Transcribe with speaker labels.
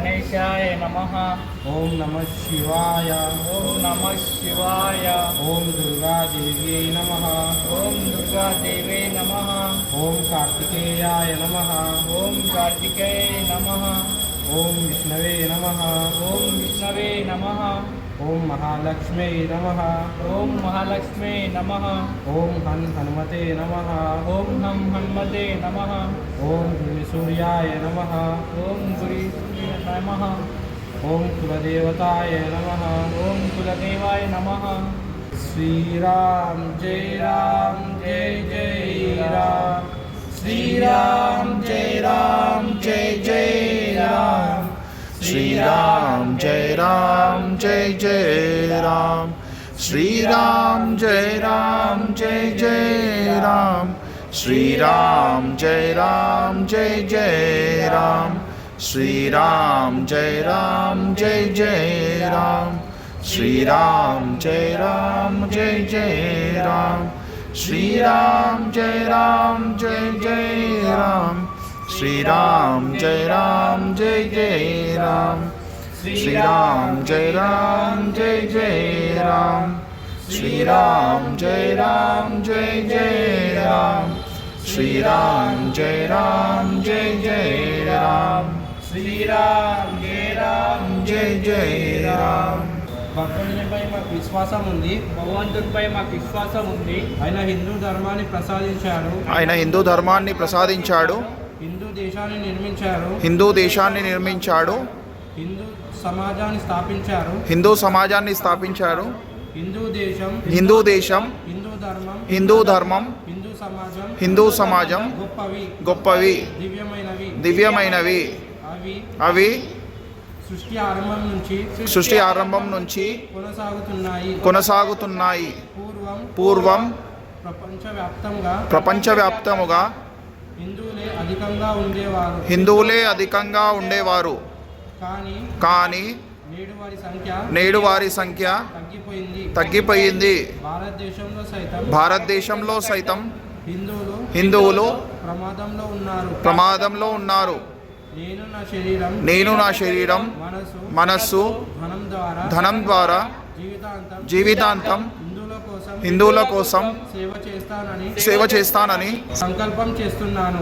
Speaker 1: गणेशाय नमः।
Speaker 2: ओम नमः शिवाय।
Speaker 1: ओम नमः शिवाय।
Speaker 2: ओम दुर्गा देव्यै नमः।
Speaker 1: ओम दुर्गा देवे नमः।
Speaker 2: ओम कार्तिकेयाय नमः।
Speaker 1: ओम कार्तिकेय नमः।
Speaker 2: ओम विष्णवे नमः।
Speaker 1: ओम विष्णवे नमः।
Speaker 2: ओम महालक्ष्मी नमः।
Speaker 1: ओम महालक्ष्मी नमः।
Speaker 2: ओम हनुमते नमः।
Speaker 1: ओम हम हनुमते नमः।
Speaker 2: ओम सूर्याय नमः।
Speaker 1: ओम गुरुसूर्य नमः।
Speaker 2: ओम कुलदेवताय नमः।
Speaker 1: ओम कुलदेवाय नमः।
Speaker 2: श्री राम जय जय राम। श्री राम जय जय राम।
Speaker 3: श्री राम जय जय राम। श्री राम जय जय राम। श्री राम जय जय राम। श्री राम जय जय राम। श्री राम जय जय राम। श्री राम जय जय राम। श्री राम जय जय राम। श्री राम जय जय राम। श्री राम जय जय राम। श्री राम जय जय राम।
Speaker 1: श्री राम
Speaker 3: जय जय राम।
Speaker 2: భగవంతునిపై మాకు విశ్వాసం ఉంది.
Speaker 1: భగవంతునిపై మాకు విశ్వాసం ఉంది.
Speaker 2: ఆయన హిందూ ధర్మాన్ని ప్రసాదించాడు.
Speaker 3: హిందూ ధర్మాన్ని ప్రసాదించాడు.
Speaker 2: హిందూ దేశాన్ని నిర్మించారు.
Speaker 3: హిందూ దేశాన్ని నిర్మించాడు.
Speaker 2: హిందూ సమాజాన్ని స్థాపించారు.
Speaker 3: హిందూ సమాజాన్ని స్థాపించారు.
Speaker 2: హిందూ దేశం
Speaker 3: హిందూ దేశం
Speaker 2: హిందూ ధర్మం
Speaker 3: హిందూ ధర్మం
Speaker 2: హిందూ సమాజం
Speaker 3: గొప్పవి దివ్యమైనవి అవి సృష్టి ఆరంభం నుంచి కొనసాగుతున్నాయి. పూర్వం ప్రపంచవ్యాప్తముగా హిందువులే అధికంగా ఉండేవారు. కానీ నేడు వారి సంఖ్య తగ్గిపోయింది. భారతదేశంలో సైతం హిందువులు ప్రమాదంలో ఉన్నారు. నేను నా శరీరం మనస్సు ధనం ద్వారా జీవితాంతం హిందువుల కోసం
Speaker 2: సేవ చేస్తానని
Speaker 1: సంకల్పం చేస్తున్నాను.